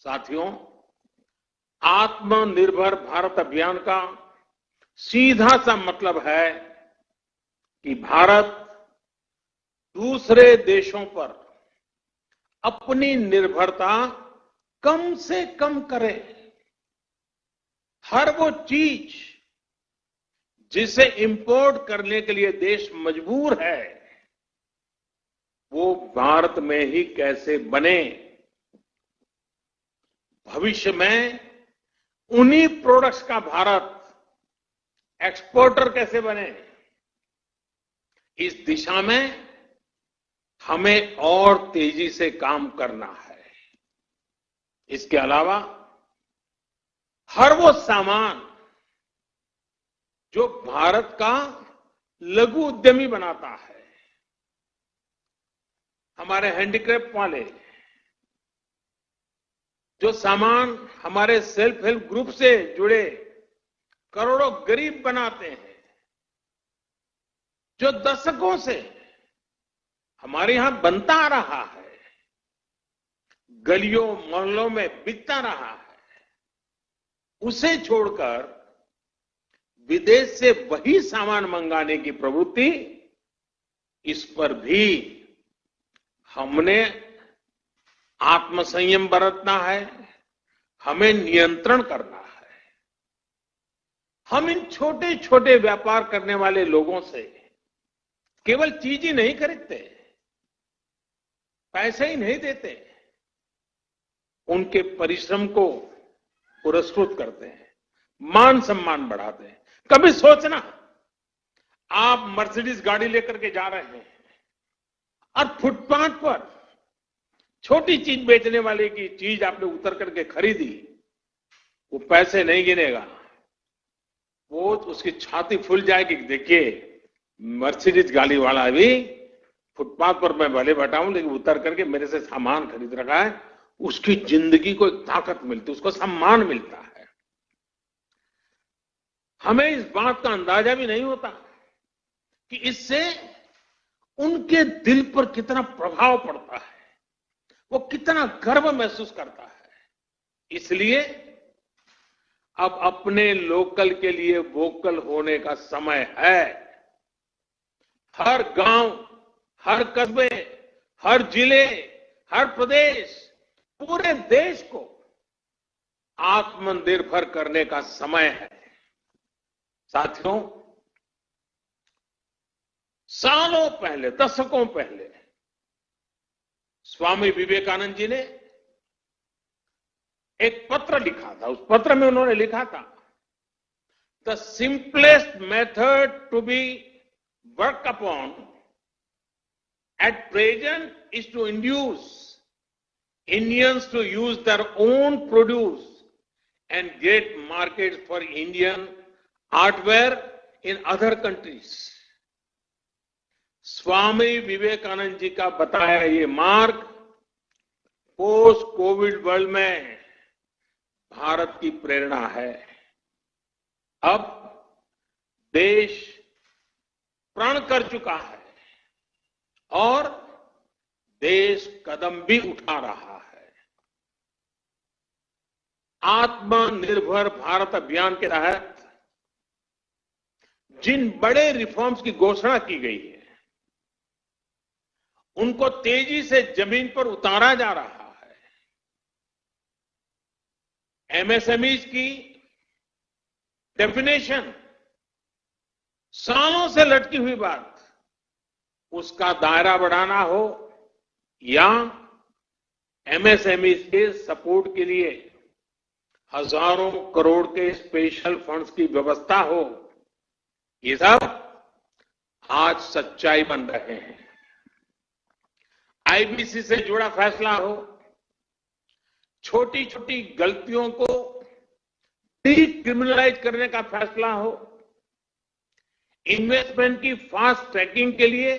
साथियों, आत्मनिर्भर भारत अभियान का सीधा सा मतलब है कि भारत दूसरे देशों पर अपनी निर्भरता कम से कम करे। हर वो चीज जिसे इंपोर्ट करने के लिए देश मजबूर है, वो भारत में ही कैसे बने। भविष्य में उन्हीं प्रोडक्ट्स का भारत एक्सपोर्टर कैसे बने, इस दिशा में हमें और तेजी से काम करना है। इसके अलावा हर वो सामान जो भारत का लघु उद्यमी बनाता है, हमारे हैंडीक्राफ्ट वाले जो सामान हमारे सेल्फ हेल्प ग्रुप से जुड़े करोड़ों गरीब बनाते हैं, जो दशकों से हमारे यहां बनता आ रहा है, गलियों मोहल्लों में बिकता रहा है, उसे छोड़कर विदेश से वही सामान मंगाने की प्रवृत्ति, इस पर भी हमने आत्मसंयम बरतना है, हमें नियंत्रण करना है। हम इन छोटे छोटे व्यापार करने वाले लोगों से केवल चीज ही नहीं खरीदते, पैसे ही नहीं देते, उनके परिश्रम को पुरस्कृत करते हैं, मान सम्मान बढ़ाते हैं। कभी सोचना, आप मर्सिडीज गाड़ी लेकर के जा रहे हैं और फुटपाथ पर छोटी चीज बेचने वाले की चीज आपने उतर करके खरीदी, वो पैसे नहीं गिनेगा, वो उसकी छाती फूल जाएगी। देखिए, मर्सिडीज गाड़ी वाला भी फुटपाथ पर मैं भले बैठा हूं, लेकिन उतर करके मेरे से सामान खरीद रखा है, उसकी जिंदगी को एक ताकत मिलती, उसको सम्मान मिलता है। हमें इस बात का अंदाजा भी नहीं होता कि इससे उनके दिल पर कितना प्रभाव पड़ता है, वो कितना गर्व महसूस करता है। इसलिए अब अपने लोकल के लिए वोकल होने का समय है। हर गांव, हर कस्बे, हर जिले, हर प्रदेश, पूरे देश को आत्मनिर्भर करने का समय है। साथियों, सालों पहले, दशकों पहले स्वामी विवेकानंद जी ने एक पत्र लिखा था। उस पत्र में उन्होंने लिखा था, the simplest method to be work upon at present is to induce Indians to use their own produce and get markets for Indian artware in other countries. Swami Vivekananda ji का बताया ये मार्ग पोस्ट कोविड वर्ल्ड में भारत की प्रेरणा है। अब देश प्रण कर चुका है और देश कदम भी उठा रहा है। आत्मनिर्भर भारत अभियान के तहत जिन बड़े रिफॉर्म्स की घोषणा की गई है, उनको तेजी से जमीन पर उतारा जा रहा है। एमएसएमईज की डेफिनेशन सालों से लटकी हुई बात, उसका दायरा बढ़ाना हो या एमएसएमई के सपोर्ट के लिए हजारों करोड़ के स्पेशल फंड्स की व्यवस्था हो, ये सब आज सच्चाई बन रहे हैं। आईबीसी से जुड़ा फैसला हो, छोटी छोटी गलतियों को डीक्रिमिनलाइज करने का फैसला हो, इन्वेस्टमेंट की फास्ट ट्रैकिंग के लिए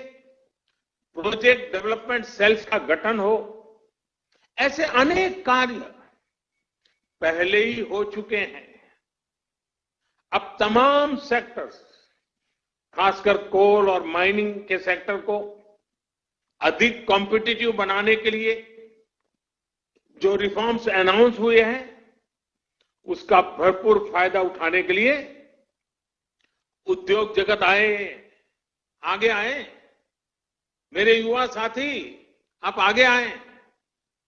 प्रोजेक्ट डेवलपमेंट सेल्स का गठन हो, ऐसे अनेक कार्य पहले ही हो चुके हैं। अब तमाम सेक्टर्स, खासकर कोल और माइनिंग के सेक्टर को अधिक कॉम्पिटिटिव बनाने के लिए जो रिफॉर्म्स अनाउंस हुए हैं उसका भरपूर फायदा उठाने के लिए उद्योग जगत आगे आए। मेरे युवा साथी आप आगे आए।